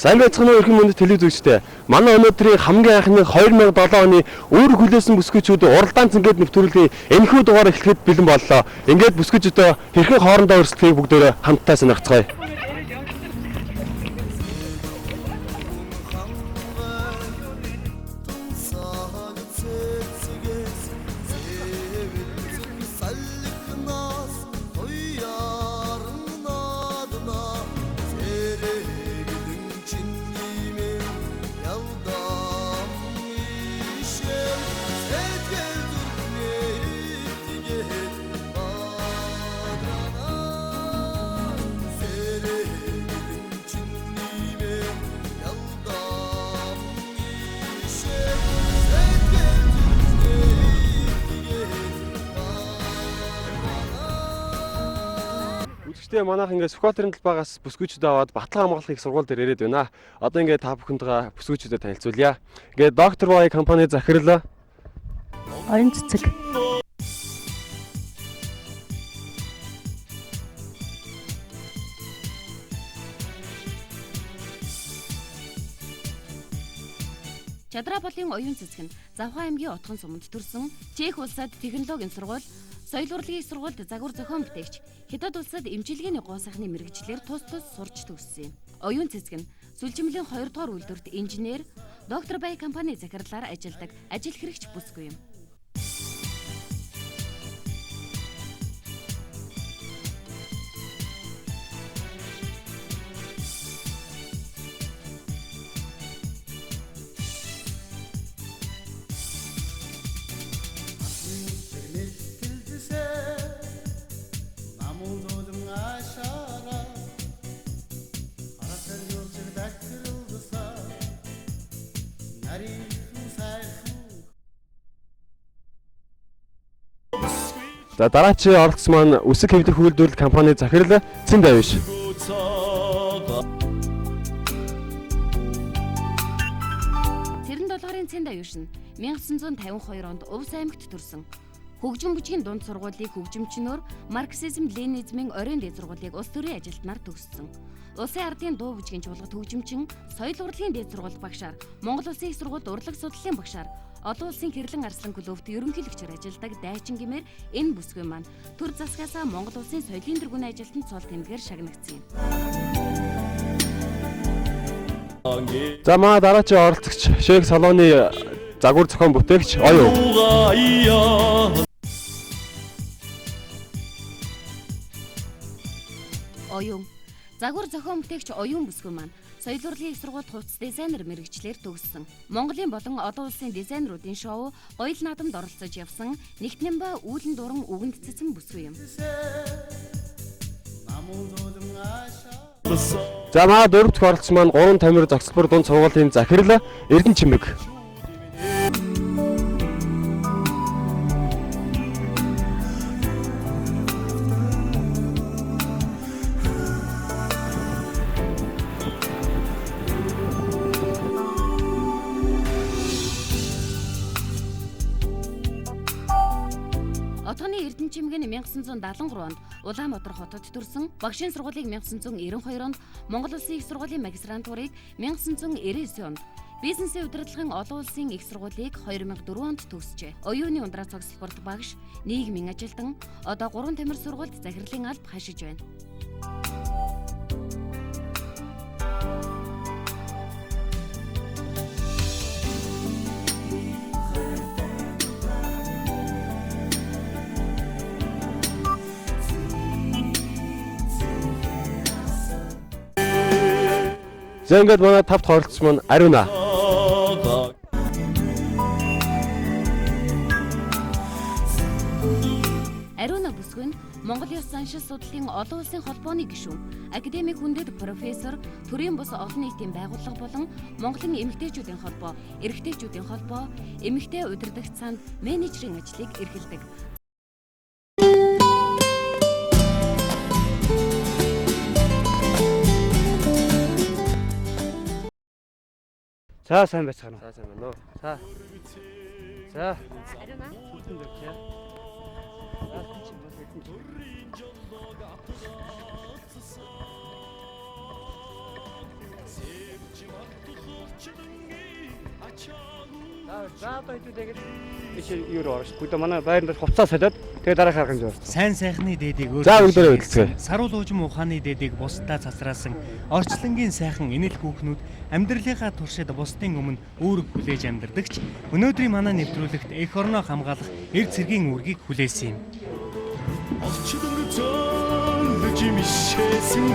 Сайн байцгаана уу эрхэм мөндөд телевиз үзэгчдээ. Манай өнөөдрийн хамгийн анхны 2007 оны өөр хүлээсэн бүсгүйчүүд уралдаан цэнгээд нэвтрүүлгийн энэхүү дугаар эхлэхэд бэлэн боллоо. Ингээд бүсгүйчүүдээ хэрхэн хоорондоо өрсөлдөхийг бүгдээрээ хамтдаа сонирхцгаая. Үзэгчдээ манайх ингээд Сүхбаатарын талбайгаас бүсгүйчүүд аваад Батлан хамгааллын их сургууль дээр ирээд байна. Одоо ингээд та бүхэндээ бүсгүйчүүдэд танилцуулъя. Ингээд Доктор Бай компани захирал Оюун цэцэг. Чадрааполын оюун цэцэг нь Завхан аймгийн Утган суманд төрсөн Чех улсад технологийн сургууль, соёл урлагийн сургуульд загвар зохион бүтээгч, Хятад улсад эмчилгээний гоо сайхны мэргэжлэр тус сурч төгссөн юм. Оюун цэцэг нь сүлжимлийн 2 дугаар үйлдвэрт инженер, Доктор Бай компани захирлаар ажилладаг ажил хэрэгч бүсгүй юм. За дараачийн оролцсон маань үсэг хэвлэх үйлдвэрлэл компани захирал Цэн Давиш. Цэрэн долоорын Цэн Давиш нь 1952 онд Увс аймагт төрсөн. Хөгжим бүжгийн дунд сургуулийг хөгжимчнөр марксизм ленинизмын оройн дээд сургуулийг улс төрийн ажилтнаар төгссөн. Улсын ардын дуу бүжгийн чуулгад хөгжимчин, соёл урлагийн дээд сургууль багшаар, Монгол Улсын их сургуульд урлаг судлалын багшаар, олон улсын хэрлэн арслан клубт ерөнхийлөгчөөр ажилладаг Дайчин гэмээр энэ бүсгүй маань төр засгаасаа Монгол Улсын соёлын тэргүүний ажилтнанд цол тэмдгээр шагнагдсан юм. За манай дараачийн оролцогч Шэйх салооны загвар зохион бүтээгч Оюун. Загвар зохион бүтээгч оюун бүсгүй маань соёл урлагийн их сургуульд хувцас дизайнер мэргэжлэр төгссөн. Монголын болон олон улсын дизайнеруудын шоу Гоёл наадамд оролцож явсан Нэгтнэн ба үүлэн дуран үгэнд цэцэн бүсгүй юм. За манай дөрөв дэх оролцсон маань 3 тамир зохицлбор дунд сургуулийн захирал Эрдэнэ Чимэг. Отгоны Эрдэнэ Чимэг нь 1973 онд Улаанбаатар хотод төрсэн. Багшийн сургуулийг 1992 онд, Монгол Улсын их сургуулийн магистрантурыг 1999 онд, бизнесийн удирдлагын олон улсын их сургуулийг 2004 онд төгсжээ. Оюуны ундраа цогцлборт багш, нийгмийн ажилтан, одоо 3 тамир сургуульд захирлын алба хашиж байна. За ингээд манай 5 дахь оролцсон маань Ариуна. Ариуна бүсгүй нь Монгол Ёс заншил судлалын олон улсын холбооны гишүүн, академик хүндэт профессор, төрийн бус олон нийтийн байгууллага болон Монголын эмэгтэйчүүдийн холбоо, эрэгтэйчүүдийн холбоо, эмэгтэй удирдагч цаанд менежерийн ажлыг эрхэлдэг. За сайн байцгаана уу. За сайн байна уу. За. Ариуна. За одоо хэдүүлээгээд иш юу руу орж. Бүгд манай байранд хувцас солиод тэгээ дараа харах юм зөв. Сайн сайхны дээдийг За бүгдээрээ үлдээе. Саруул уужим ухааны дээдийг бусдаа цацраасан орчлонгийн сайхан инэл хүүхнүүд амьдралынхаа туршид бусдын өмнө үүрэг хүлээж амьдрдагч өнөөдрийн манай нэвтрүүлэгт эх орноо хамгаалах эр цэргийн үргийг хүлээсэн юм. Орчлон зөөлж мишээсэн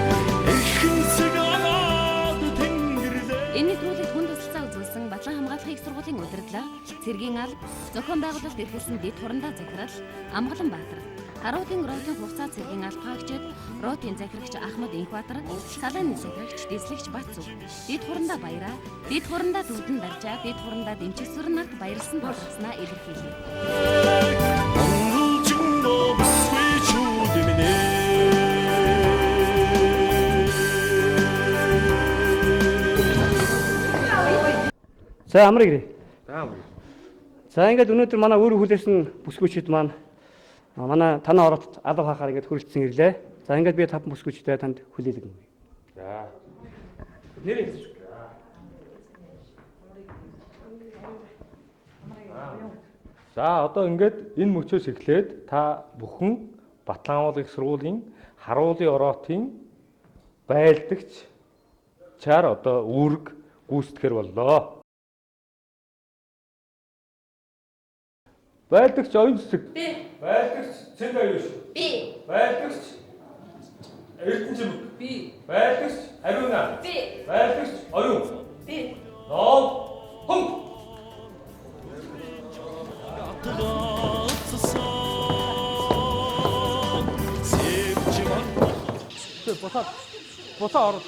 эрхэн сагаад тэнгэрlээ. Энэ нэвтрүүлэгт хүн тусалцаа үзүүлсэн Батлан хамгаалахын их сургуулийн удирдлага, цэргийн алба, зохион байгуулалт эрхэлсэн дэд хурандаа захирал Амгалан Баатар, Харуудын ротын хугацаа цэргийн албаагчид, ротын захирагч Ахмад Инхбаатар, салааны захирагч Дэслэгч Батцүг, дэд хурандаа Баяраа, дэд хурандаа Зүвдэн Даржаа, дэд хурандаа Дэмчисвэр нарт баярлсан тулгарснаа илэрхийлэв. За амрыг ирээ. За ингээд өнөөдөр манай өөрөөр хүлээсэн бүсгүйчид маань манай танаа ороод алга хахаар ингээд хүрэлцсэн ирлээ. За ингээд би 5 бүсгүйчтэй танд хүлээлгэн. За. Нэрээ. За одоо ингээд энэ мөчөөс эхлээд та бүхэн Батлан их сургуулийн харуулын ороотын байлдагч чаар одоо үүрэг гүйцэтгэхэр боллоо. Байлдагч оюун цэцэг. Би. Байлдагч цэнд аюуш. Би. Байлдагч Эрдэнэчимэг. Би. Байлдагч Ариуна. Би. Байлдагч оюун. Би. Ноо. Хум. Босоо ороо.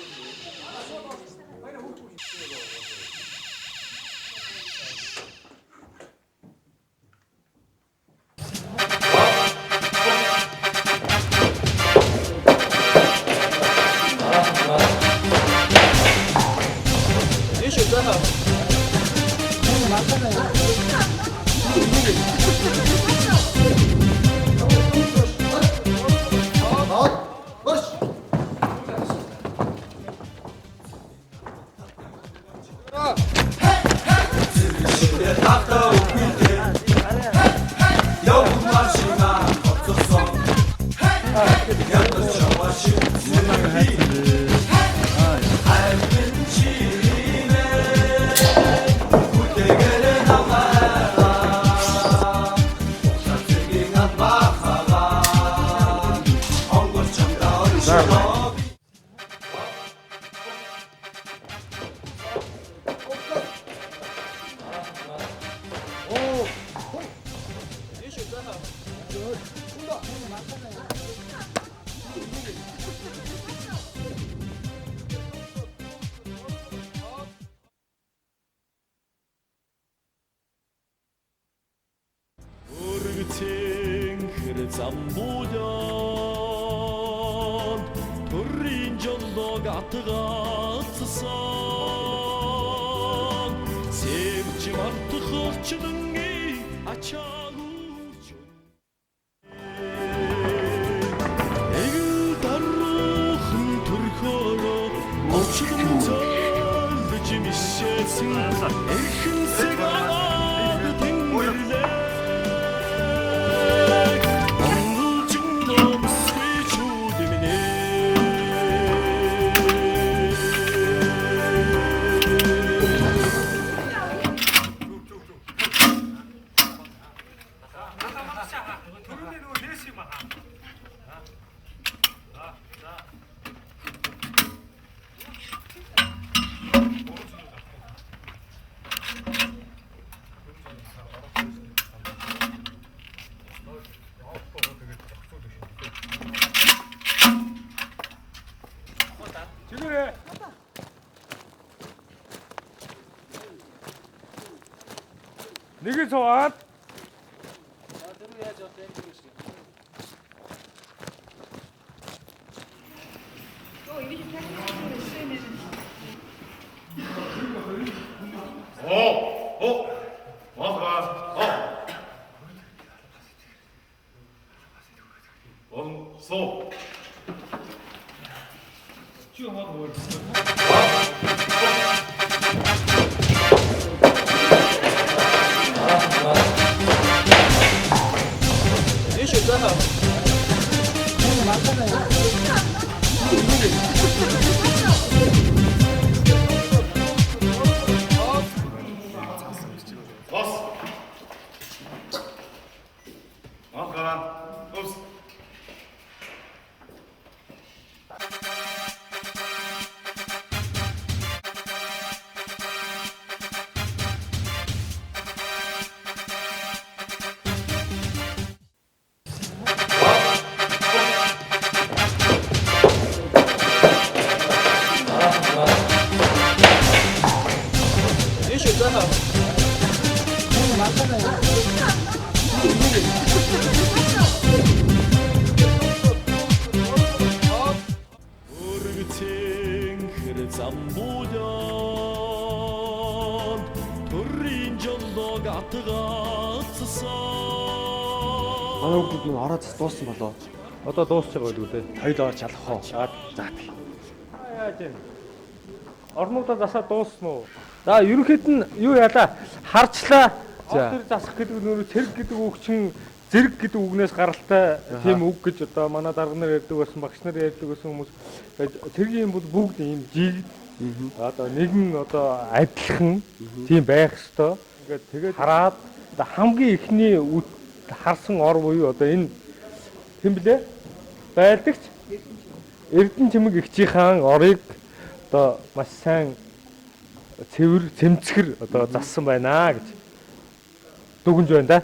Тэнгэр замбуян төрийн жолдог атгаалцсан сэвч мартах орчлонгийн ачаагүйч эгэл даруухан төрхөөрөө орчлон зөөлж мишээсэн эрхэн сагаад тэнгэрлээ. Нэг цаад. So. Манай хүүхдүүд нь ороод дууссан болоо. Одоо дуусч байгаа байлгүй дээ. Хоёул орж алах уу? За тий. Яаж вэ? Орнуудаа засаа дууссан уу? За ерөнхийд нь юу яалаа харчлаа. За. Тэр засах гэдэг нь өөрөө цэрэг гэдэг үг чинь зэрэг гэдэг үгнээс гаралтай тийм үг гэж одоо манай дарга нар ярьдаг байсан, багш нар ярьдаг байсан хүмүүс. Цэрэгийн бол бүгд ийм жиг одоо нэгэн одоо адилхан тийм байх ёстой. Тэгээд хараад хамгийн ихний харсан ор буюу одоо энэ тийм блэ байдагч Эрдэнэ Чимэг Игчийн хаан орыг одоо маш сайн цэвэр цэмцгэр одоо зассан байна гэж дүгнж байна да.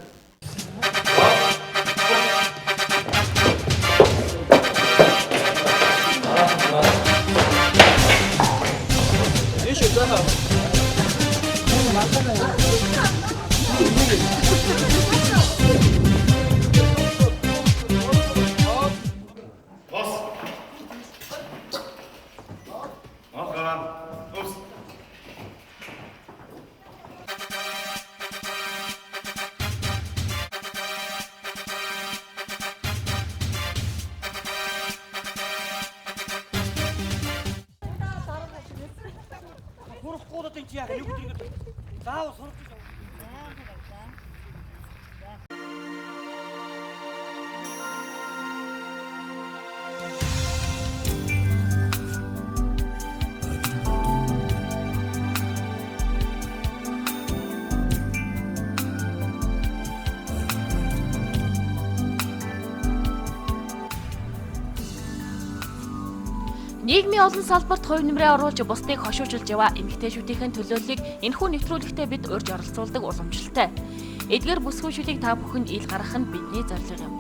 Нийгмийн олон салбарт хувь нэмрээ оруулж бусдыг хошуужулж яваа эмэгтэйчүүдийн төлөөллийг энэхүү нэвтрүүлэгтээ бид урьж оролцуулдаг уламжлалтай. Эдгээр бүсгүйчүүдийг та бүхэнд ил гаргах нь бидний зорилго юм.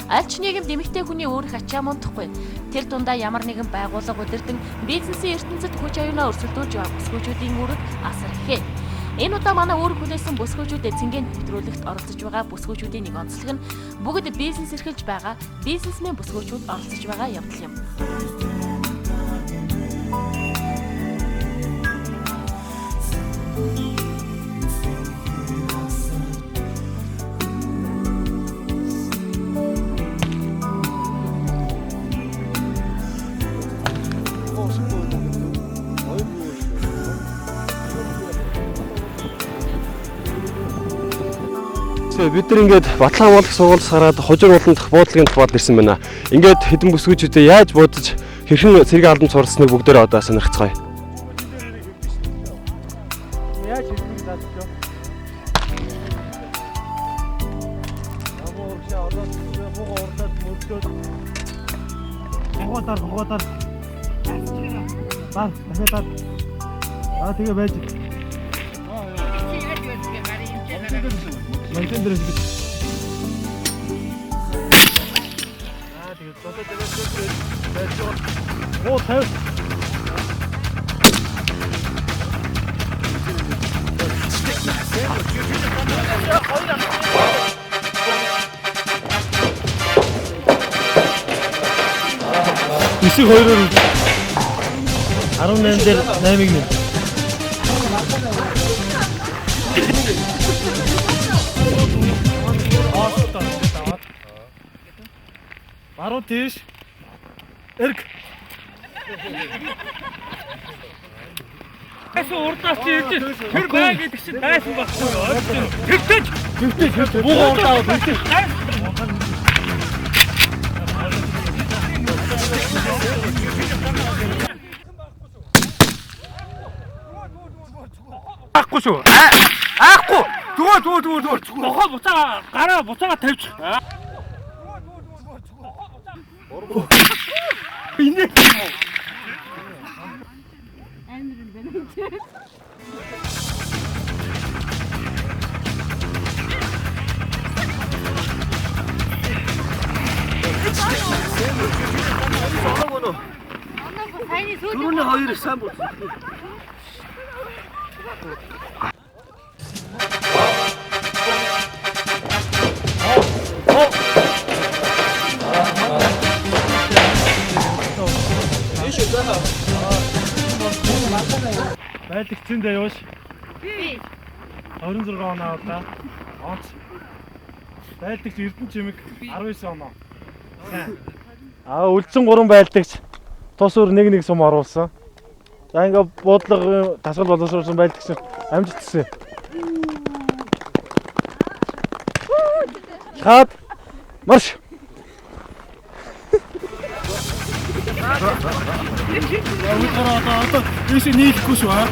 Аль ч нийгэмд эмэгтэй хүний өөрөх ачаа мундахгүй. Тэр дундаа ямар нэгэн байгууллага удирдан бизнесийн ертөнцид хүч аюулаа өрсөлдүүлж яваа бүсгүйчүүдийн үүрэг асар ихээ. Энэ удаа манай өөрөг хүлээсэн бүсгүйчүүдэд цэнгийн нэвтрүүлэгт оролцож байгаа бүсгүйчүүдийн нэг онцлог нь бүгд бизнес эрхэлж байгаа бизнесмен бүсгүйчүүд оролцож байгаа явдал юм. Бид нар ингээд Батлан хамгаалах сургуулиас хараад хожир болон дах буудлын тухайд ирсэн байна. Ингээд хэдэн бүсгүйчүүдээ яаж буудаж хэрхэн цэргийн албан суралцсныг бүгдээрээ одоо сонирхцгаая. Яаж хэлбэг зааж вэ? Агууршаа ороод бууга урдаад мөрдөөд хугатаар баа дахиад тэгээ байж. Мантен дээрээс бит. Тэгээд дотоод байж байгаа. Оо тав. Исиг хоёроор 18 дээр 8-ыг нэ. Баруун тийш. Эрг. Эсэ урдаас чи тэр бай гэдэг чинь дайсан баггүй юу? Тэгтэж. Бууга урдаа тэгтэж. Ахгүй шүү. Аахгүй. Зүгээр. Нохоо буцаа гараа буцаага тавьчих. Инээ. Амир юм байна. Түрүүний хоёр сайн бод. Байлгцэн дээр яваш. 26 оноо удаа. Онц. Байлдагч Эрдэнэ чимэг 19 оноо. Үлдсэн 3 байлдагч тус өөр нэг сум оруулсан. За ингээ буудлага тасгал боловсруулсан байлдагч амжилтсан. Хаад марш. Одоо ийшээ нийлэхгүй шүү аа.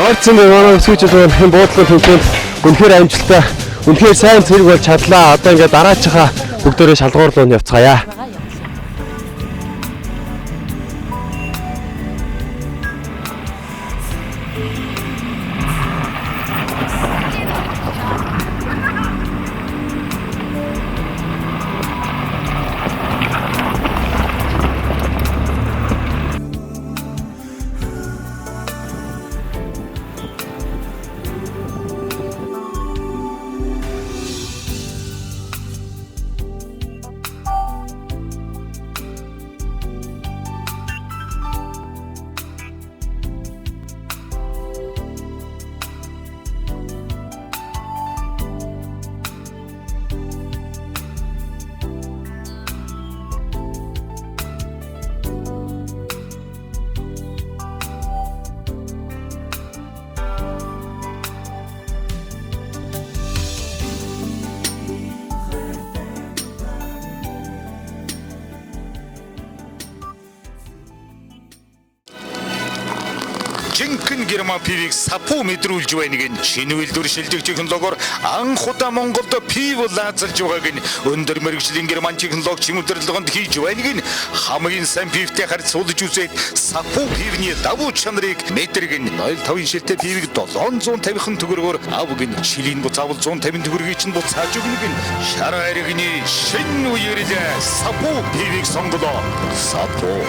Орцсон манай өсвөчд энэ буудлын төвлөнд үнэхээр амжилттай. Үнэхээр сайн зэрэг болж чадлаа. Одоо ингээд дараачихаа бүгдээрээ шалгуур руу нь явцгаая. Жинхэнэ герман пивийг сапуу мэдрүүлж байныг нь шинэ үйлдвэр шилдэг технологиор анх удаа Монголд пив лазарж байгааг нь өндөр мэргэжлийн герман технологи чимэрлэгонд хийж байныг нь хамгийн сайн пивтэй харьцуулж үзээд сапуу пивний давуу чанарыг мэдрэг нь 0.5 ширтээ пивийг 750 төгрөгөөр авг нь шилийн буцаавал 150 төгрөгийг чинь буцааж өгнөг нь шар аригны шинэ үеэрлээ сапуу пивийг сонголоо. Сапуу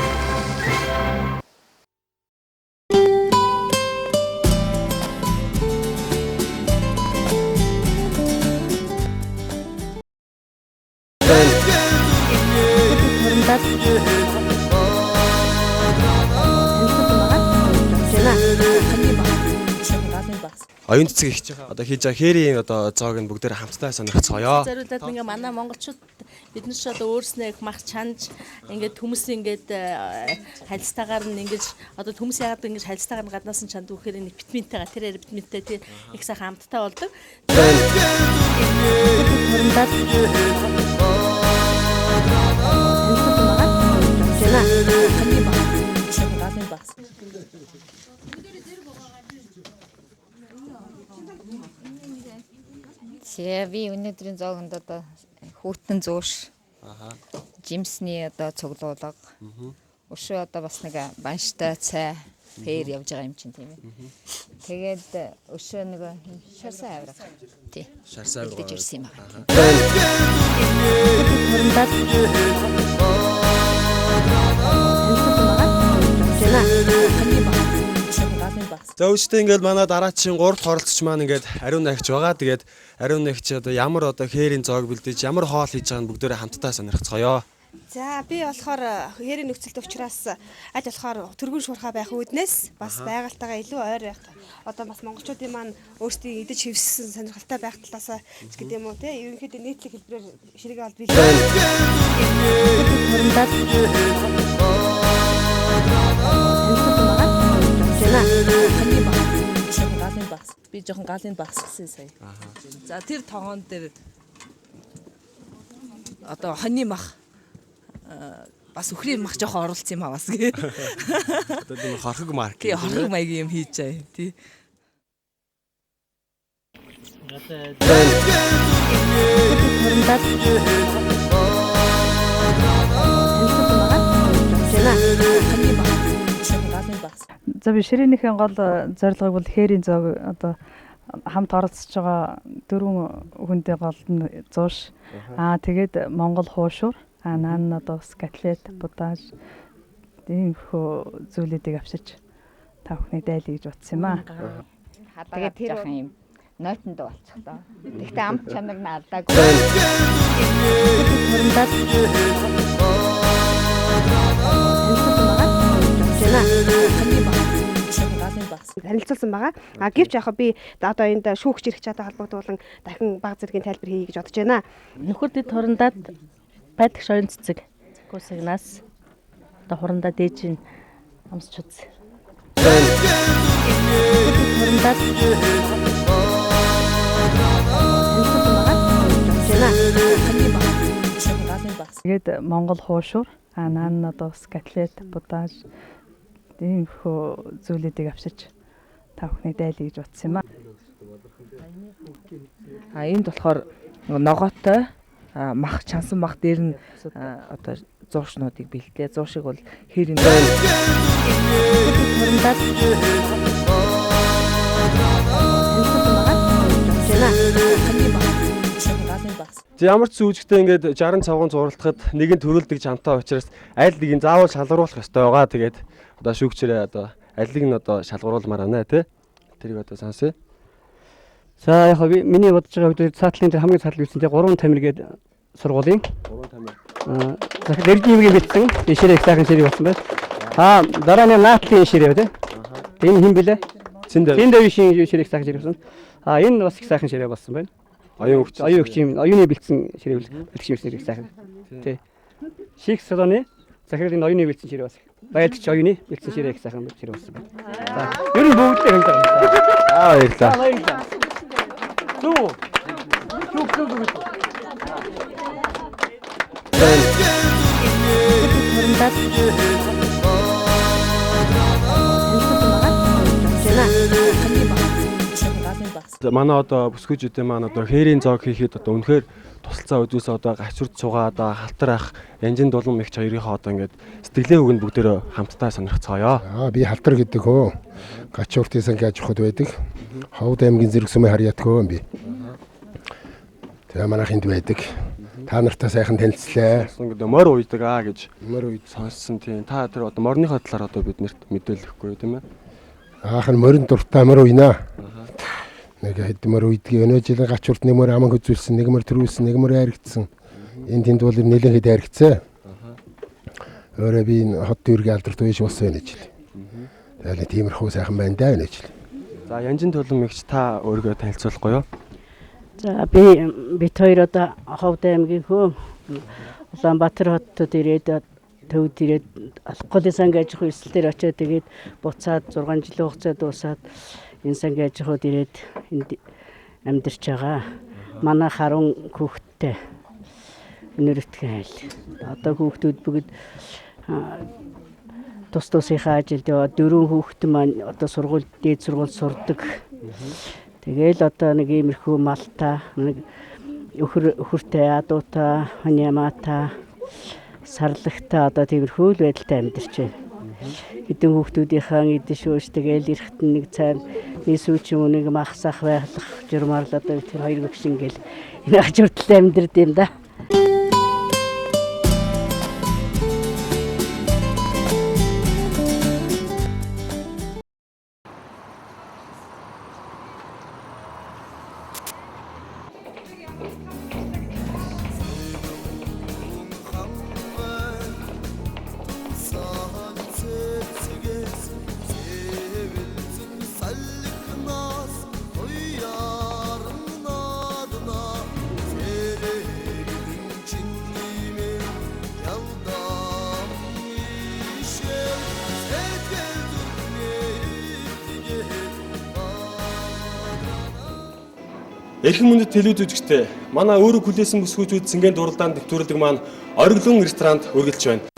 Оюун цэцэг их одоо хийж байгаа хээрийн одоо зоог нь бүгдээр хамтдаа сонирхцгоё. Зориулаад ингээ манай монголчууд бид нар ч одоо өөрснөө их мах чанж ингээд хүмүүс ингээд харилцаагаар нь ингэж одоо хүмүүс яагаад ингэж харилцаагаар нь гаднаас нь чанд үхээр нэг витаминтайгаа тэрээр витаминтай тэр их сайхан хамттай болдог. Би өнөөдрийн зоогонд одоо хүүтэн зөөш. Жимсний одоо цуглуулга. Өшөө одоо бас нэг банштай цай фэр явж байгаа юм чинь тийм ээ. Тэгээд өшөө нэг шарсаа авраг. Тий. Шарсаа авраг ирсэн юм байна. За үүштэй ингээд манай дараачийн 3 дахь оролцогч маань ингээд ариун нагч байгаа. Тэгээд ариун нагч одоо ямар одоо хээрийн зоог бэлдэж ямар хоол хийж байгааг нь бүгдээрээ хамтдаа сонирхцгоё. За би болохоор хээрийн нөхцөлд учраас аль болохоор төргөн шуурхай байх үүднээс бас байгальтайгаа илүү ойр байх. Одоо бас монголчуудын маань өөрсдийн идэж хөвссөн сонирхолтой байх талаас ч гэдэг юм уу те ерөнхийдөө нийтлэг хэлбэрээр ширгээ олж билээ. Би жоохон галын багссан сая. За тэр тоон дээр одоо хоньны мах бас өхрийн мах жоохон оруулсан юм аа бас гээ. Одоо тийм хорхог марк. Тий хорхог маягийн юм хийж байгаа юм тий. За би ширээнийхэн гол зорилгыг бол хээрийн зоог одоо хамт оролцож байгаа 4 хүнтэй гол нь зууш. Тэгээд Монгол хуушуур, наан одоо бас котлет, будаж ийм хөө зүйлүүдийг авчиж та бүхний дайлъя гэж утсан юм аа. Тэгээд тэр юм нойтонд болчих доо. Гэхдээ амт чанар нь алдаагүй. Танилцуулсан байгаа. Гэвч яг би одоо энд шүүгч ирэх чадаа холбогдуулан дахин баг зэргийн тайлбар хийе гэж бодож байна. Нөхөрдөд хурандаад байдаг шойн цэцэг гусагнаас одоо хурандаа дээж амсч үз. Тэгээд Монгол хуушуур наан нь одоо скатлет, будаж ийм хөө зүйлүүдийг авчиж та бүхний дайлъя гэж утсан юм аа. Энд болохоор ногоотой мах чансан мах дээр нь одоо зуушнуудыг бэлдээ. Зуушиг бол хээрийн Ямар ч зүүжигтэй ингээд 60 цагуун зуралтахад нэг нь төрүүлдэг чамтай учраас аль нэг нь заавал шалгаруулах ёстой байгаа. Тэгээд одоо шүүгчээрээ одоо алийг нь одоо шалгаруулмаар байна тий. Тэрийг одоо сонсъё. За яг би миний бодож байгаа үед цаатлын дээр хамгийн цаатал үүсэнтэй 3 тамир гээд сургуулийн 3 тамир. Захид эрдэмгийн битсэн ишэрэг сайхан ширээ болсон байна. Дараа нь наатлын ширээ тий. Энэ хин блэ? Дэвшин ширээ сайхан ширээ болсон. Энэ бас их сайхан ширээ болсон байна. Оюун өгч юм. Оюуны бэлдсэн ширээ бэлтгэж ширээ сайхан. Тий. Шик салоны захид энэ оюуны бэлдсэн ширээ бас. Баялч оюуны бэлдсэн ширээ сайхан ширээ болсон байна. За ер нь бүгд л хэмжээ. Баярлалаа. Түү. Манай одоо бүсгүйчүүдийн маань одоо хээрийн зоог хийхэд одоо үнэхээр тусалцаа үзүүлсэн одоо гачурд цугаа одоо халтар ах янжин дулам их хоёрынхоо одоо ингээд сэтгэлээ өгөнд бүгдээрээ хамтдаа сонирхцгаая. Би халтар гэдэг хөө гачуртын гэж хот байдаг. Ховд аймгийн зэрэг сүмээ харьяат хөө би. Тэгээ манайх энд байдаг. Та нартай сайхан танилцлаа. Ингээд морь уйдаг гэж морь уйд сонссон тийм. Та тэр одоо морныхоо талаар одоо биднэрт мэдээлэхгүй тийм ээ. Аах нь морин дуртай морь уйнаа. Нэг хэдмэр уйдгийг өнөө жилийн гачурт нэг мөр аман хөзүүлсэн, нэг мөр төрүүлсэн, нэг мөр хайргдсан. Энэ тэнд бол нэлээд хэд хайргцсан. Өөрөө би хот дүүргийн алдарт үйш болсон байж л. Тэгэл тиймэрхүү сайхан байна даа гэж л. За янжин төлөм эгч та өөрийгөө танилцуулахгүй юу? За би бит хоёр одоо Ховд аймгийн хөө Улаанбаатар хотод ирээд төвд ирээд алкоголын сангийн аж ахуйн эсэл дээр очиод тэгээд буцаад 6 жилийн хугацаа дуусаад энэ сангийн аж ахуйд ирээд энд амьдарч байгаа. Манай 10 хүүхэдтэй өнөртгөн айл. Одоо хүүхдүүд бүгд тус тусынхаа ажилд яваа 4 хүүхэд маань одоо сургууль дээд сургууль сурдаг. Тэгэл одоо нэг иймэрхүү малта нэг өхөртэй адуута ханямата сарлагта одоо тиймэрхүү л байдалтай амьдарч байна. Хэдэн хүүхдүүдийнхаа эдэн шөөш тэгэл эрэхт нэг цайм нийсүүч юм нэг махсах байхлах журмаар л одоо тэр хоёр гүгшин гэл энэ ачуурталтай амьдард юм да. Эрхэм мөндөд телевиз үзэгчтэй манай өөрөө хүлээсэн бүсгүйчүүд цэнгийн дуралдаанд нэвтрүүлэг маань Ориглон ресторанд үргэлж байна.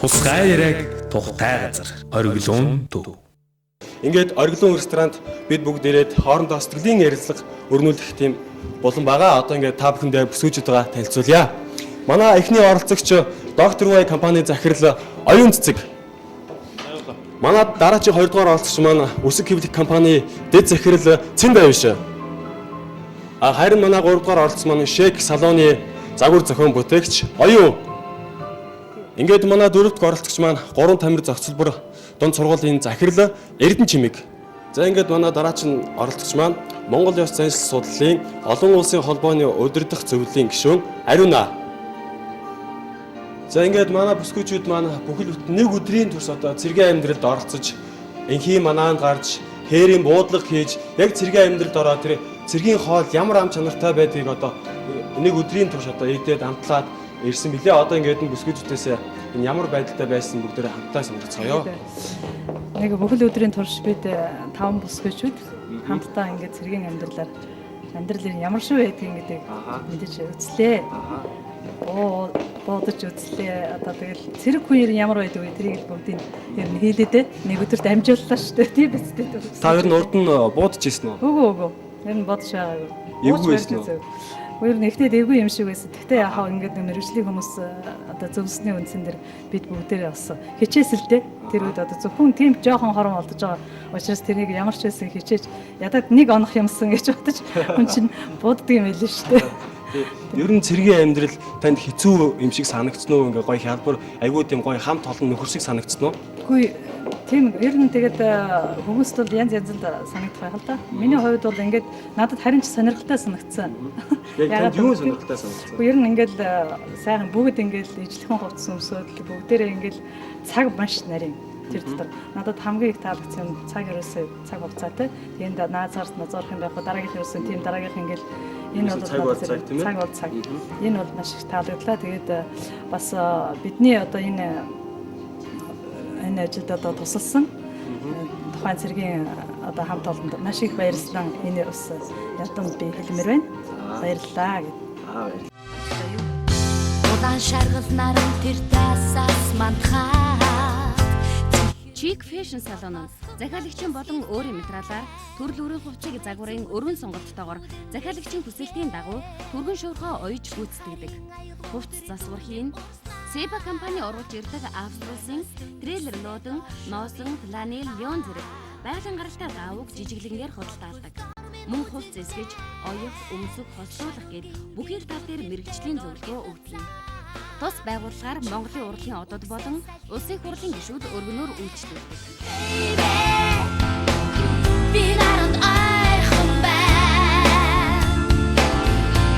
Тусгай яриаг тухтай газар Ориглон төв. ингээд ориглон ресторанд бид бүгд ирээд хоорондоо сэтгэлийн ярилцлага өрнүүлэх тийм болон байгаа. Одоо ингээд та бүхэндээ бүсгүйчүүдтэйгээ танилцуулъя. Манай эхний оролцогч Доктор Вай компани захирал Оюун Цэцэг. Манай дараагийн 2 дугаар оролцогч маань Үсэг хэвлэх компани дэд захирал Цэн Давиш. Харин манай 3 дугаар оролцогч маань Шек салууны загвар зохион бүтээгч Оюун. Ингээд манай 4 дугаар оролцогч маань 3 тамир зохицолбор дунд сургуулийн захирал Эрдэнэ Чимэг. За ингээд манай дараагийн оролцогч маань Монгол Ёс заншил судлалын олон улсын холбооны удирдах зөвлөлийн гишүүн Ариуна. За ингээд манай бүсгүйчүүд маань бүхэл бүтэн нэг өдрийн турш одоо цэргийн амьдралд оролцож энхийн манаанд гарч хээрийн буудлага хийж яг цэргийн амьдралд ороод тэр цэргийн хоол ямар ам чанартай байдгийг одоо нэг өдрийн турш одоо эдээд амтлаад ирсэн билээ. Одоо ингээд бүсгүйчүүдээс энэ ямар байдалтай байсан бүгдээ хамтдаа сонирхцгоё. Нэг бүхэл өдрийн турш бид 5 бүсгүйчүүд хамтдаа ингээд цэргийн амьдралын ямар шүү байдгийг гэдэг мэдээж үзлээ. Бодож үзлээ. Одоо тэгэл цэрэг хүн ямар байдаг вэ? Тэрийг бүгдийг ер нь хийлээ. Нэг өдөрт амжууллаа шүү дээ. Тийм биз дээ. Та ер нь урд нь буудаж ирсэн үү? Үгүй. Ер нь бодож байгаагүй. Эвгүй байсан уу? Өөр нь ихтэй эвгүй юм шиг байсан. Гэтэ яхаа ингээд мэрэгжлийн хүмүүс одоо зөвлөсний үндсэн дээр бид бүгдээрээ бас хичээсэлтэй. Тэр үед одоо зөвхөн тийм жоохон хорон олдож байгаа учраас тэрийг ямар ч байсан хичээж ядаад нэг онох юмсан гэж бодож хүн чинь бууддаг юм байл шүү дээ. Ер нь цэргийн амьдрал танд хэцүү юм шиг санагдсан уу? Ингээ гоё хялбар айгүй тийм гоё хамт олон нөхөр шиг санагдсан уу? Үгүй тийм ер нь тэгээд хүмүүст бол янз янзнд санагдах байх л да. Миний хувьд бол ингээд надад харин ч сонирхолтой санагдсан. Яг танд юу сонирхолтой санагдсан? Үгүй ер нь ингээд сайхан бүгд ингээд ижлэхэн хувцас өмсөд бүгдээрээ ингээд цаг маш нарийн тэр дотор надад хамгийн их таалагдсан цаг ерөөсөө цаг хугацаатай. Тэгээд наазаар назорох юм байхгүй дараагийнх ерөөсөө тийм дараагийнх ингээд энэ бол цаг бол цаг. Энэ бол маш их таалагдлаа. Тэгээд бас бидний одоо энэ ажилд одоо тусалсан тухайн цэргийн одоо хамт олонд маш их баярлалаа. Энэ бас ядам би хэлмээр байна. Баярлалаа гэд. Улаан шаргал наран тэр тасаас мандхаа. Чик фэшн салон нь захиалагчийн болон өөрийн материалаар төрөл бүрийн хувцсыг загварын өргөн сонголттойгоор захиалагчийн хүсэлтийн дагуу түргэн шуурхаа оёж гүйцэтгэдэг. Хувцс засвархийн Себа компани оруулж ирдэг Австрисын трейлер лодон, носон, планел, леон зэрэг байгалийн гаралтай даавууг жижиглэнгээр худалдаалдаг. Мөн хувцс эсгэж, оёх, өмсөх, хослуулах гээд бүхэл тал дээр мэрэгжлийн зөвлөгөө өгдөг. Тус байгууллагаар Монголын урлагийн одод болон улсын хурлын гишүүд өргөнөөр үйлчлүүлдэг.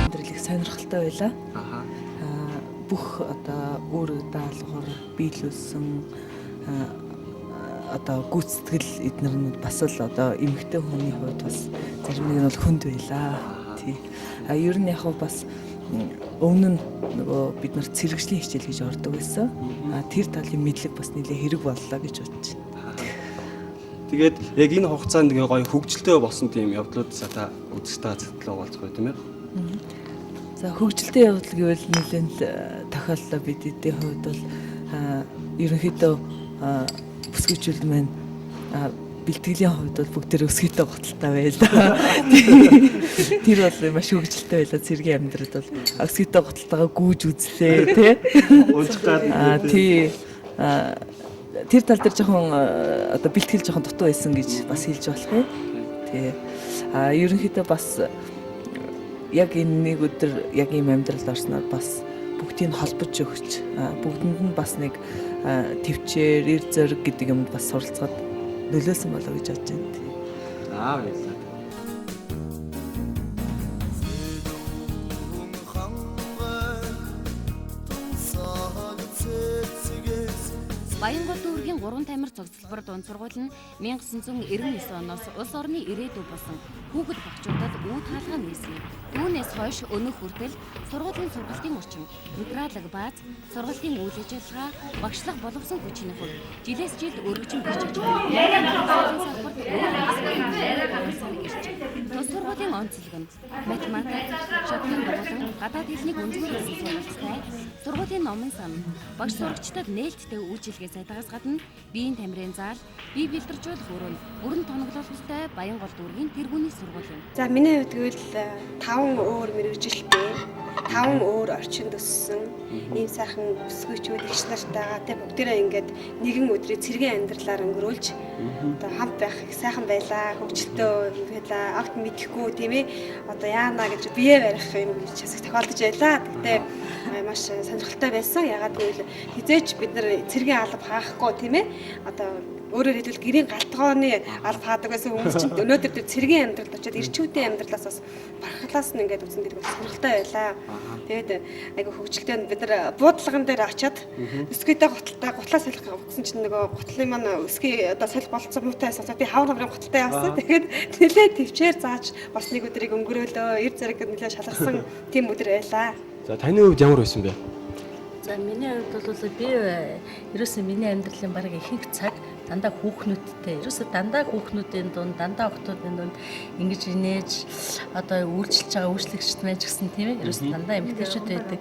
Амьдралыг сонирхолтой байлаа. Бүх одоо өөр даалгавар биелүүлсэн одоо гүйцэтгэл эднэр нь бас л одоо эмэгтэй хүний хувьд бас зарим нэг нь бол хүнд байлаа. Тий. Ер нь яг бас өмнө нь нөгөө бид нар цэрэгжлийн хичээл гэж ордог байсан. Тэр талын мэдлэг бас нэлээ хэрэг боллоо гэж бодож байна. Тэгээд яг энэ хугацаанд ингээ гоё хөгжилтэй болсон тийм явдлуудсаа та үзэстэй зэтлээ болцгоо тийм ээ. За хөгжилтэй явдал гэвэл нэлээд тохиолдол бид эдийн хувьд бол ерөнхийдөө бүсгүйчүүд маань бэлтгэлийн хувьд бол бүгдээр өсгийтэй готалтай байлаа. Тэр бол маш хөгжилтэй байлаа. Цэргийн амьдралд бол өсгийтэй готалтайгаа гүйж үзлээ тий. Тий. Тэр тал дээр жоохон одоо бэлтгэл жоохон дутуу байсан гэж бас хэлж болох юм. Тий. Ерөнхийдөө бас яг энэ нэг өдөр яг ийм амьдралд орсноор бас бүгдийг холбож өгч бүгдэнд нь бас нэг төвчээр, эр зориг гэдэг юмд бас суралцгаад нөлөөсөн болоо гэж бодож байна. Баярлалаа. Баянгол дүүргийн 3 тамир цогцлбор дунд сургууль нь 1999 оноос улс орны ирээдүй болсон хүүхэд багчуудад үе хаалгаа нээсэн. Түүнээс хойш өнөө хүртэл сургуулийн сургалтын орчин, мигралаг бааз, сургалтын үйл ажиллагаа, багшлах боловсон хүчний хувь жилээс жилд өргөжин бичиж тус сургуулийн онцлог нь математик, шатны болон гадаад хэлний үндэсний сургалттай сургууль сургуулийн номын сан багш сурагчдад нээлттэй үйлчилгээ сайдгаас гадна биеийн тамирын зал, бие бэлдэржүүлэх өрөөнд бүрэн тоноглолттой Баянгол дүүргийн тэргүүний сургууль юм. За миний хувьд гэвэл 5 өөр мэрэгжилтэй, 5 өөр орчинд өссөн ийм сайхан бүсгүйчүүд ихч нартайгаа тэ бүгдээрээ ингээд нэгэн өдрийг цэргийн амьдралаар өнгөрүүлж одоо хамт байх их сайхан байлаа, хөвгчлөлтөө байлаа, огт мэдэхгүй тийм ээ. Одоо яана гэж бие барих юм гэж хэсэг тохиолдож байлаа. Гэтэ маш сонирхолтой байсан. Ягаад гэвэл хизээч бид нар цэргийн алба хаахгүй тийм ээ. Одоо өөрөөр хэлбэл гэрийн галтгооны алба хаадаг байсан хүмүүс чинь өнөөдөр тэр цэргийн амьдралд очиад ирчүүдийн амьдралаас бас бархлаас нь ингээд үзэн гэдэг сонирхолтой байлаа. Тэгээд айгу хөвгчлөлтөнд бид нар буудлаган дээр очиад өсгийтэй гутлаа солих гэсэн чинь нөгөө гутлын маань өсгий одоо солих болцсон муутай байсан. Би хавар хаврын гуталтай явсан. Тэгээд нэлээд төвчээр зааж бас нэг өдрийг өнгөрөөлөө. Эр зэрэг нэлээд шалгарсан тийм өдөр байлаа. За таны хувьд ямар байсан бэ? За миний хувьд бол би ерөөсөө миний амьдралын баг ихэнх цаг дандаа хүүхнүүдтэй ерөөсөө дандаа хүүхнүүдийн дунд дандаа охтуудын дунд ингэж инээж одоо үйлчилж байгаа үйлчлэгчд байж гисэн тийм ээ ерөөсөө дандаа эмэгтэйчүүд байдаг.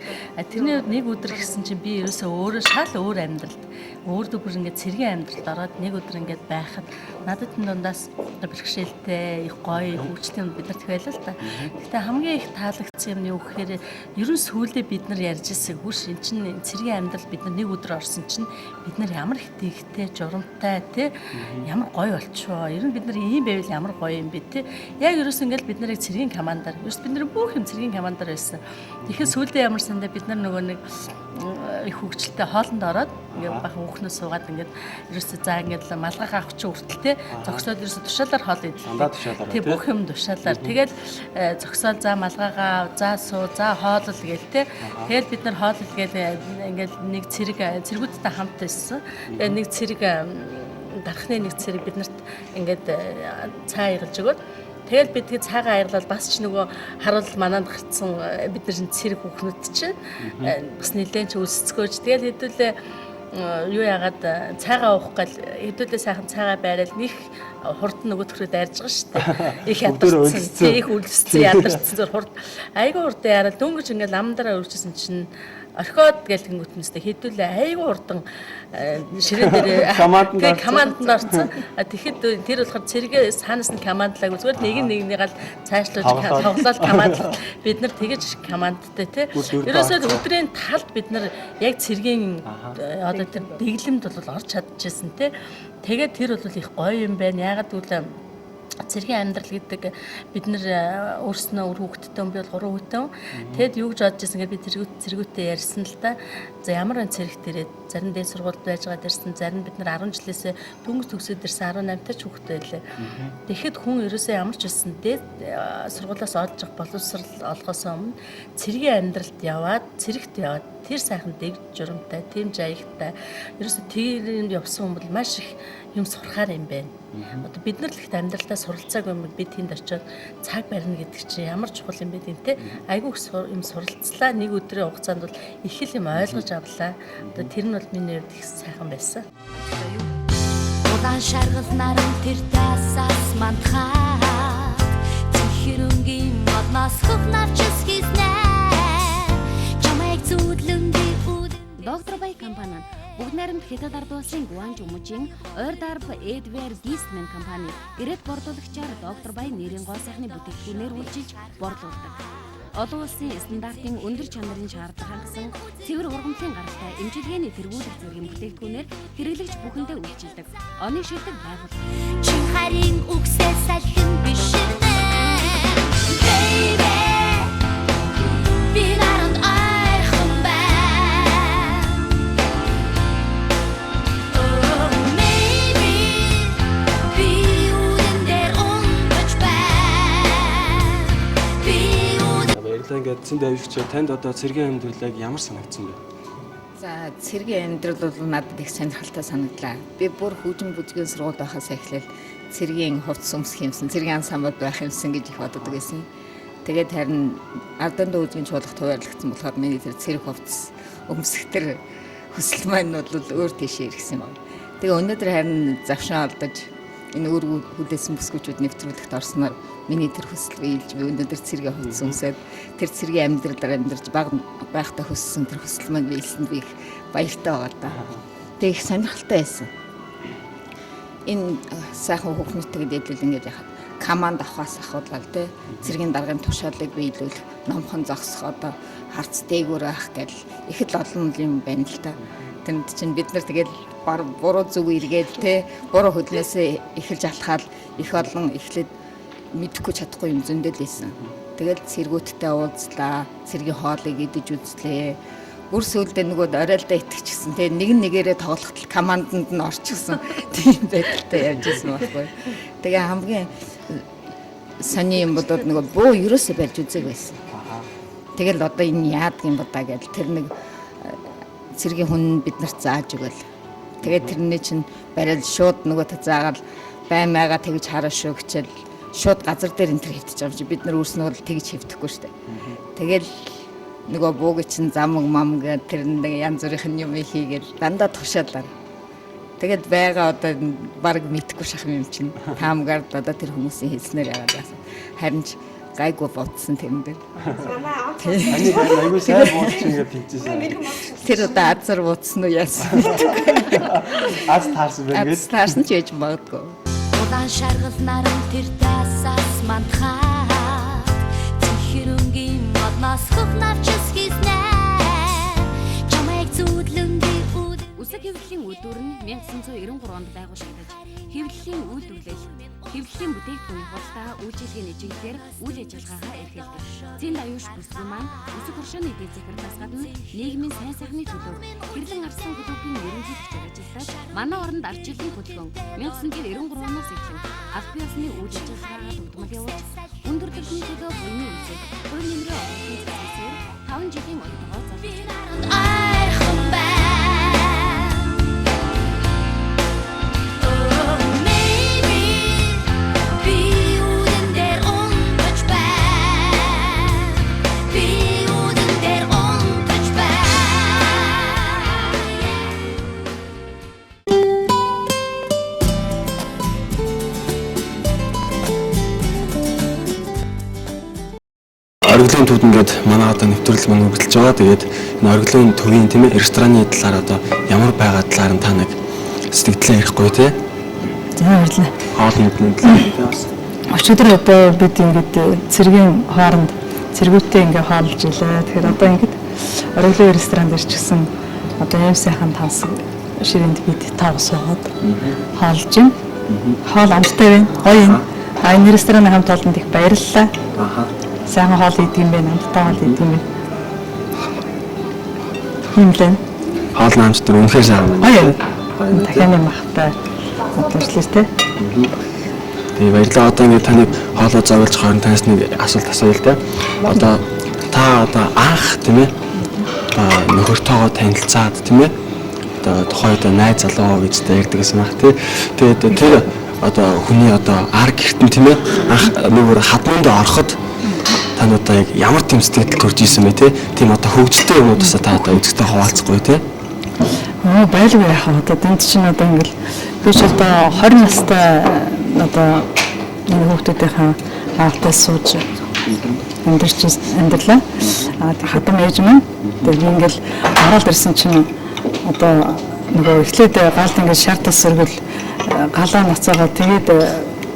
Тэрний хувьд нэг өдөр гэсэн чинь би ерөөсөө өөрөө шал өөр амьдралд өөрдөө бүр ингээд цэргийн амьдралд ороод нэг өдөр ингээд байхад надад энэ дундаас бэрхшээлтэй их гоё хөгжлийн бид нарт байлаа л та. Гэтэ хамгийн их таалагдсан юм юу гэхээр ерөн сүүлдээ бид нар ярьж ирсэн хурш эн чинь цэргийн амьдрал бид нар нэг өдөр орсон чинь бид нар ямар их тэгтэй журамтай тий ямар гоё болчихоо. Ер нь бид нар ийм байвал ямар гоё юм бэ тий. Яг ерөөс ингээл бид нарыг цэргийн командаар ерөөс бид нар бүх юм цэргийн командаар байсан. Тэгэхээр сүүлдээ ямар сандаа бид нар нөгөө нэг их хөгжилтэй хоолнд ороод ингээд бахан хүүхнээс суугаад ингээд ерөөсөө за ингээд малгайхаа авч хүртэл тий зогсоод ерөөсөө тушаалаар хоол идэл. Тий бүх юм тушаалаар. Тэгээд зогсоод за малгайгаа за суу за хоолл гээл тий. Тэгээд бид нар хоол идгээл ингээд нэг цэргүүдтэй хамт байсан. Тэгээд нэг цэрэг дарахны нэг цэрэг биднэрт ингээд цаа игалж өгөөд тэгэл бид тэгээ цаагаа аярлал бас ч нөгөө харуул мананд гарцсан бид нар цэрэг хүүхнүүд чинь бас нэлээд ч үлсцгөөж тэгэл хэдүүлээ юу яагаад цаагаа уух гал хэдүүлээ сайхан цаагаа байрал них хурд нөгөө төрөө дайрж байгаа шүү дээ. Их ядарсан, их үлсцэн ядарсан зур хурд айгүй хурд яарал дөнгөж ингээд ламдараа өрчсөн чинь орхиод гэл тэнгуутнэстэй хэдүүлээ айгүй урдан ширээн дээр команданд орсон. Тэгэхэд тэр болохоор цэргээ цаанаас нь командлаагүй зүгээр нэг гал цаашлуулж тоглолт командлал бид нар тэгэж командтай тий. Ерөөсөө өдрийн талд бид нар яг цэргийн одоо тэр дэглэмд бол орж чадчихсан тий. Тэгээд тэр бол их гоё юм байна. Ягаад гэвэл цэргийн амьдрал гэдэг бид нар өөрснөө өр хүүхэдтэй би бол 3 хүүхэдтэй. Тэгэд юу гэж бодож байсан гэвэл би цэргүүтээ ярьсан л да. За ямар нэг цэрэгт ирээд зарим дээд сургуульд байж байгаа дэрсэн зарим бид нар 10 жилээс дөнгөж төгсөөд ирсэн 18 тач хүүхэдтэй байлаа. Тэгэхэд хүн ерөөсөө ямар ч байсан дээд сургуулиас олж явах боловсрал олгосоо өмнө цэргийн амьдралд яваад цэрэгт яваад тэр сайхан дэг журамтай, тийм жаягтай ерөөсөө тэрэнд явсан хүн бол маш их юм сурахаар юм байна. Одоо бид нар л ихт амьдралдаа суралцааг юм бид тэнд очиод цаг барина гэдэг чинь ямар чухал юм бэ гэнтэй. Айгүй юм суралцлаа нэг өдрийн хугацаанд бол их л юм ойлгож авлаа. Одоо тэр нь бол миний хувьд их сайхан байсан. Улаан шаргал наран тэр тасаас мандхаа Тэхэрэнгийн моднаас хөвнавчс хийснэ Чамайг зүудлэн би Доктор Бай компани бүгд найрамд Хятад ард улсын Гуанчжоу мужийн ойр дарба Эдвер Гистмен компани ирээд борлуулагчаар Доктор Бай нэрийн гол сайхны бүтээгдэхүүнээр үйлчилж борлуулдаг. Олон улсын стандартын өндөр чанарын шаардлагыг хангасан цэвэр ургамлын гаралтай эмчилгээний тэргүүлэх зэргийн бүтээгдэхүүнээр хэрэглэгч бүхэндээ үйлчилдэг. Оны шилдэг байгууллага. Чин харин үгсээ салхин биширнэ. Baby би наранд айхан байна. Oh maybe би үдэн дээр өнгөж байна. Би Баярлалаа. Ингээд зэнд авчиж танд одоо цэргийн амьдралыг ямар санагдсан бэ? За цэргийн амьдрал бол надад их сонирхолтой санагдлаа. Би бүр хөгжим бүжгийн сургууль байхаас эхлээл цэргийн хувцс өмсөх юмсан, цэргийн ансамблд байх юмсан гэж их боддог байсан. Тэгээд харин арданд үзгийн чуулгад хуваарлагдсан болохоор миний тэр цэрэг хувцс өмсөх тэр хүсэл маань бол өөр тийшээ ирсэн байна. Тэгээ өнөөдөр харин завшаан алдаж энэ өөр хүлээсэн бүсгүүчүүд нэвтрүүлэгт орсноор миний тэр хүсэл биелж би өнөөдөр цэргээ хоцсон үсээд тэр цэргийн амьдралаар амьдарч байхдаа хүссэн тэр хүсэл маань биелсэнд би их баяртай байгаа да. Тэг их сонирхолтой байсан. Энэ сайхан хүүхнүүтэйгээ дээлэл ингээд яхад команд авахаас ахуулаад те цэргийн даргын тушаалыг биелүүлэх, номхон зогсох одоо харц дээгүүр авах гэл их л олон юм байна л та. Тэнд чинь бид нар тэгэл буруу зүг эргээд те буруу хөдлөөсөө эхэлж алхаад их олон эхлээд мэдэхгүй чадахгүй юм зөндөл байсан. Тэгэл цэргүүттэй уулзлаа, цэргийн хоолыг идэж үзлээ. Бүр сүүлдээ нөгөө оройлдоо итгэчихсэн. Тэгээ нэг нэгээрээ тоглохтол команданд нь орчихсон. Тийм байдалтай явжсэн байхгүй. Тэгээ хамгийн сони юм бодоод нөгөө бөө ерөөсөө барьж үзэг байсан. Тэгэл одоо энэ яадаг юм бодаа гэж тэр нэг цэргийн хүн биднэрт зааж өгөөл. Тэгээд тэрний чинь бариад шууд нөгөө та заагаал баймаага тэгж хараа шүү гэчээл шууд газар дээр энэ төр хөвтөж байгаа юм чи бид нар өөрснөө л тэгж хөвдөхгүй шүү дээ. Тэгэл нөгөө бууг чинь замг мам гэ тэр нэг янз бүрийн юм хийгээл дандаа тушаалаа. Тэгэд байгаа одоо баг мэдхгүй шахам юм чинь таамгаар одоо тэр хүмүүсийн хэлснээр яагаад яасан. Харин ч гайгүй бодсон тэрэн дээр. Айгуу сайн бодчих ингээд тэнцсэн. Тэр одоо азар бодсон уу яасан. Аз таарсан байх гэж. Таарсан ч яж магадгүй. Улаан шаргал наран тэр тасаас мандхаа Тэхэрэнгийн моднаас хөхнавчс хийснэ Чамайг зүудлэнгийн үд Үсэг хэвлэлийн үйлдвэр нь 1993 онд байгуулагдаж хэвлэлийн үйлдвэрлэл, хэвлэлийн бүтээгдэхүүний худалдаа, үйлчилгээний чиглэлээр үйл ажиллагаагаа эрхэлдэг. Зин даюуш бүсгүй маань үсэг оршооны эдийн засгаас гадна нийгмийн сайн сайхны төлөө хэрлэн арслан хөтөлбөрийн ерөнхийлөгчөөр ажиллаж манай оронд ард жилийн хөтөлбөр 1993 оноос эхлэн аль бие усны үйл ажиллагаагаа төвдмөл явуулж өндөр түвшний төлөө буйны үсэг, хөрөн нэмрээ олохын зэвсгээр 5 жилийн олдогоо залгаж Оргилын төвд ингээд манай одоо нэвтрүүлэг маань үргэлжлэж байгаа. Тэгээд энэ оргилын төвийн тийм ээ рестораны талаар одоо ямар байгаа талаар нь та нэг сэтгэлдээ ярихгүй тий. За баярлалаа. Хоолны талаар. Өчигдөр одоо бид ингээд цэргийн хооронд цэргүүтээ ингээд хоолж илээ. Тэгэхээр одоо ингээд оргилын ресторан дээр ч гэсэн одоо ийм сайхан тансаг ширээнд бид тав суугаад хоолж байна. Хоол амттай байна. Гоё юм. Энэ рестораны хамт олонд их баярлалаа. Сайхан хоол идэв юм байна. Амттай хоол идэв юм байна. Химлэн. Хоол наамчтар үнэхээр сайхан байна. Дахианы махтай өдөрчлээ те. Тэгээ баярлалаа. Одоо ингээд таны хоолоо зовлж хоорон танаас нэг асуулт асууя л те. Одоо та одоо анх тийм ээ нөхөртөөгөө танилцаад тийм ээ одоо тухайд найз залуу гэжтэй ярьдаг гэсэн баг тий. Тэгээд тэр одоо хүний одоо ар гэртэн тийм ээ анх нөгөө хадманд ороход тань одоо яг ямар тийм сэтгэл төрж исэн бэ те? Тийм одоо хөгжилтэй юмудаас та одоо үзэгтэй хуваалцахгүй те? Байлгүй яах вэ? Одоо тэнд чинь одоо ингээл би ч одоо 20 настай одоо энэ хүүхдүүдийнхээ хаалтаа сууж амьдралаа. Тэг хатам ээж маань тэг ингээл ороод ирсэн чинь одоо нөгөө эхлээд галд ингээд шаардас сэргэл галаа нацаагаа тэгээд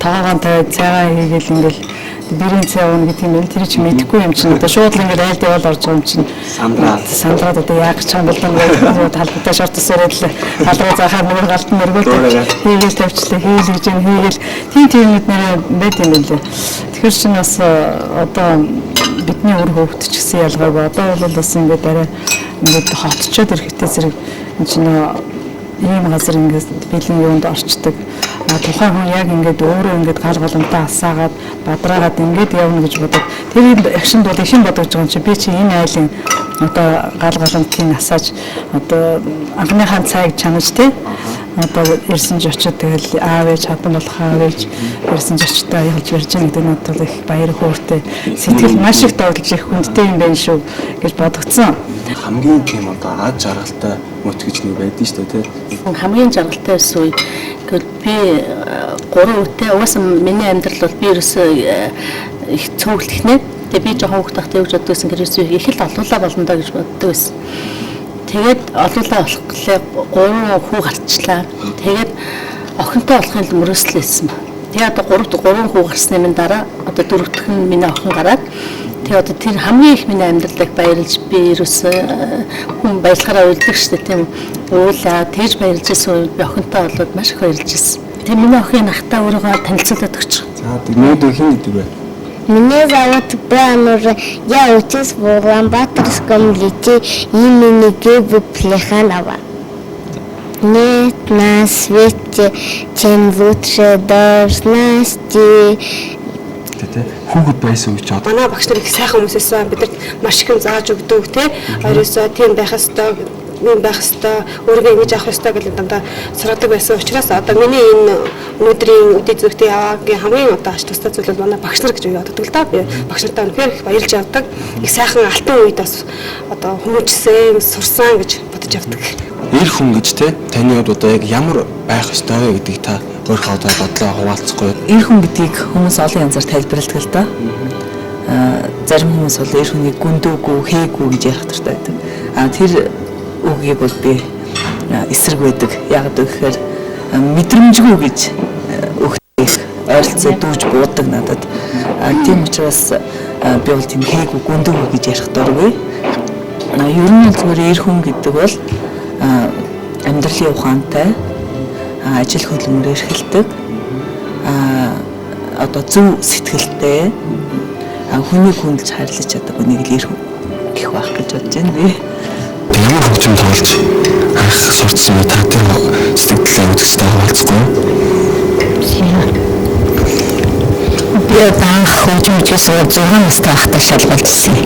таагаан тавиад цайгаа хийгээл ингээл бэрийн цай уун гэдэг юм. Тэр чинь мэдэхгүй юм чинь одоо шууд л ингээд айлд явал орж байгаа юм чинь сандраад одоо яг ч юм бол нөгөө талбартай шаардас сэрэл халруу заахаар нөгөө галд нь өргөөлж хийгээл тавьчлаа хийл гэж юм хийгээл тийм юмуд нэрээ байт юм байлээ. Тэгэхээр чинь бас одоо бидний өр хөвгт ч гэсэн ялгаагүй одоо бол бас ингээд арай ингээд хотчоод ирэхтэй зэрэг энэ чинь ийм газар ингээд бэлэн юунд орчдөг. Тухайн хүн яг ингээд өөрөө ингээд гал голомтой асаагаад бадраагаад ингээд явна гэж бодоод тэр агшинд бол их юм бодож байгаа юм чи би чи энэ айлын одоо гал голомтын асааж одоо анхныхаа цайг чанаж тий одоо ирсэн ч очиод тэгэл аав ээж хатан болох аав ээж ирсэн ч очиод ялж барьж байгаа гэдэг нь бол их баяр хөөртэй сэтгэл маш их догдолж их хүндтэй юм байна шүү гэж бодогдсон. Хамгийн тийм одоо ад жаргалтай мөт гэж нэг байдсан шүү дээ тий. Хамгийн жаргалтай байсан үе гэвэл би 3 үетэй угаасаа миний амьдрал бол би ерөөсөө их цөөхөлтхнээ. Тэгээ би жоохон хөвгт тахтай гэж боддог гэсэн гэрээс их л олуулаа болно доо гэж боддог байсан. Тэгээд олуулаа болохгүй 3 хүү гарчлаа. Тэгээд охинтой болохын л мөрөөслөөсөн ба. Тэгээ одоо 3 хүү гарсны минь дараа одоо 4 дахь нь миний охин гараад тэгээ одоо тэр хамгийн их миний амьдралыг баярлж би ерөөсөө хүн баялахаараа үлдэх штэ тийм уулаа тэгж баярлж байсан үед би охинтой болоод маш их баярлж байсан. Тэгээ миний охин ахтаа өөрийгөө танилцуулаад өгч. За нүүдөө хэн гэдэг вэ? Меня зовут Бранура. Я учусь в Улан-Баторском лицее имени Геби Плеханова. Нет на свете, чем лучше должности. Хүүхэд байсан үуч одоо. Манай багш нар их сайхан хүмүүс байсан. Бидэрт маш их юм зааж өгдөг те. Оройсоо тийм байх ёстой, юм байх ёстой, өөрийгөө ингэж авах ёстой гэж дандаа сургадаг байсан учраас одоо миний энэ өнөөдрийн үдий зөвхөн яваагийн хамгийн одоо ач тустай зүйл бол манай багш нар гэж боддог л да. Би багш нартай үнэхээр их баярлж явдаг. Их сайхан алтан үед бас одоо хүмүүжсэн, сурсан гэж бодож явдаг. Эр хүн гэж те таны хувьд одоо яг ямар байх ёстой вэ гэдгийг та өөрийнхөө одоо бодлоо хуваалцахгүй. Эр хүн гэдгийг хүмүүс олон янзаар тайлбарладаг л да. Зарим хүмүүс бол эр хүнийг гүндөөгүй, хээгүй гэж ярих хэрэгтэй байдаг. Тэр үгийг бол би эсрэг байдаг. Яг гэхээр мэдрэмжгүй гэж өгөх ойролцоо дүүж буудаг надад. Тийм учраас би бол тийм хээгүй, гүндөөгүй гэж ярих дургүй. Ер нь зүгээр эр хүн гэдэг бол амьдралын ухаантай, ажил хөдөлмөрөөр эрхэлдэг, одоо зөв сэтгэлтэй, хүнийг хүндэлж хайрлаж чаддаг хүнийг л эр хүн гэх байх гэж бодож байна би. Ямар хөгжим тоолж анх сурцсан та тэр сэтгэлдээ үзэстэй хуваалцахгүй. Би анх хөгжимчээс 6 настай байхдаа шалгуулсан.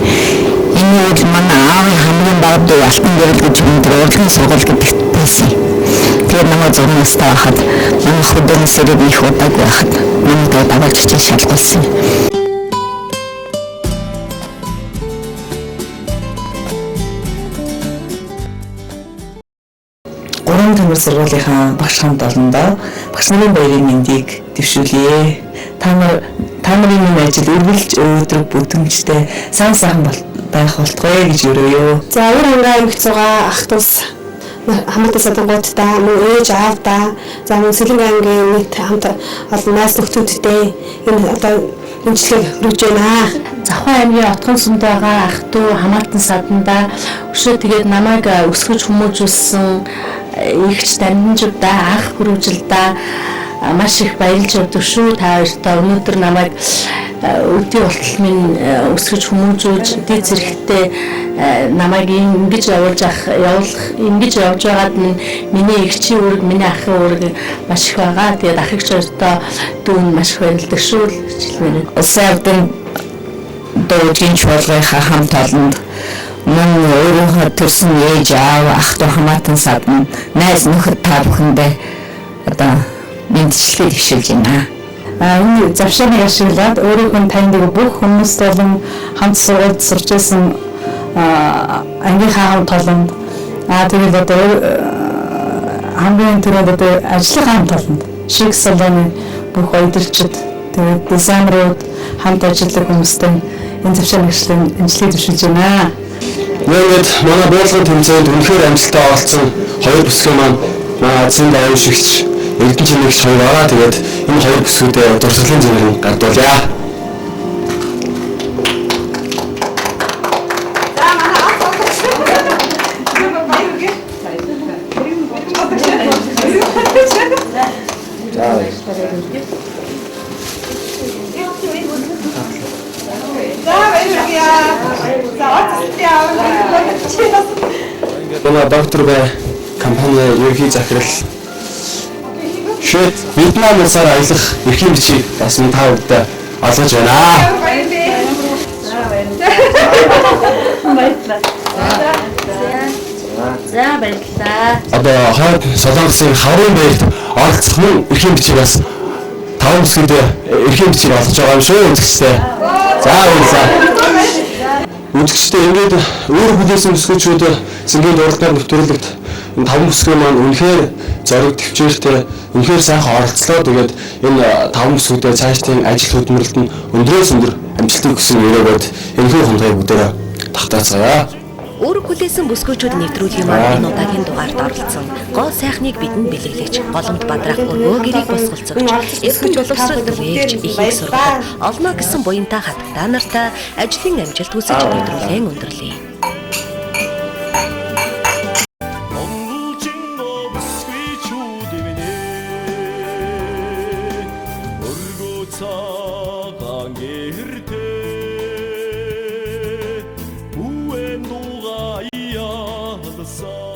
Энэ үед манай аавын хамгийн бага дүү алтан гэрэл гэж өндөр урлагийн сургууль гэдэгт байсан. Тэгээд намайг 6 настай байхад манай хөдөлгөөний сэрэг их удааг байхад миний дагуулж шалгуулсан. Гурван төмөр сургуулийнхаа багш хамт олондоо багш нарын баярын мэндийг дэвшүүлье. Та нарын минь ажил үргэлж өөдрөг бүдгэмжтэй сайн байх болтугай гэж өрөөё. За өөр ангаа ангид байгаа ах дус хамаатай садангуудтай мөн ээж аавдаа за мөн Сэлэнг ангийн нийт хамт олон найз нөхдөдтэй энэ одоо имжлэг хүргэж байна. Завхан аймгийн Отгон сүмд байгаа ах トゥ хамаатан садандаа өшөө тэгээд намайг өсгөж хүмүүжүүлсэн эгч дамжуудаа анх хүрүүжилдаа маш их баярлж явдаг шүү. Та хоёртаа өнөөдөр намайг өдий болтол минь өсгөж хүмүүжүүлж дээд зэрэгтэй намайг ингэж ингэж явж байгаад миний эгчийн үүрэг, миний ахын үүрэг маш их байгаа. Тэгээд ах эгч хоёртоо дүүн маш их баярлдаг шүү гэж хэлмээр. Улсын авдан дөрөвгийн чуулгынхаа хамт олонд мөн өөрийнхөө төрсөн ээж аав ах トゥ хамаатан садан найз нөхөд та бүхэндээ одоо мэдчилгээ дэвшүүлж байна. Энэ завшааны ашиглаад өөрийнхөө таньдаг бүх хүмүүст болон хамт сургуульд сурч байсан ангийнхаа хамт олонд тэгээд одоо хамгийн түрүүнд одоо ажлын хамт олонд шиг салоны бүх удирчид тэгээд дизайнерууд хамт ажилладаг хүмүүстэй энэ завшааны ажлыг дэвшүүлж байна. Ингээд манай буулгын тэмцээнд үнэхээр амжилттай олцсон хоёр бүсгүй манай зэнд аюулшигч Эрдэнэ чимэгч хоёр байгаа. Тэгээд энэ хоёр бүсгүүдэд дурсгалын зөвлөмж гардуулъя. Манай доктор бай компани ерөнхий захирал шийд Вьетнам улсаар аялах эрхийн бичиг бас минь та бүхэнд олгож байна. За баярлалаа. Одоо хойд Солонгосын хаврын байрт оролцох нь эрхийн бичиг бас 5 бүсгүйд эрхийн бичиг олгож байгаа юм шүү үзэгчтэй. За баярлалаа. Үзэгчтэй ингээд өөр хүлээсэн бүсгүйчүүд сэргийн дуралдаар нэвтрүүлэгт энэ таван бүсгүй маань үнэхээр зориг төвчээртэй үнэхээр сайхан оролцлоо. Тэгээд энэ таван бүсгүүдээ цаашдын ажил хөдөлмөрлөлд нь өндрөөс өндөр амжилтыг хүсэн өрөөгөөд энэхүү хонхыг бүгдээрээ тогтооцгоё. Үүрэг хүлээсэн бүсгүйчүүд нэвтрүүлгийн маань энэ удаагийн дугаард оролцсон. Гол сайхныг бидэнд бэлэглэж, голомт бадрах өргөө гэрийг босголцогч, эсгэж боловсрол түгээгч, ихийг сургахад олно гэсэн буянтай хатагтай нартай ажлын амжилт хүсэж нэвтрүүлэн өндөрлөе. Song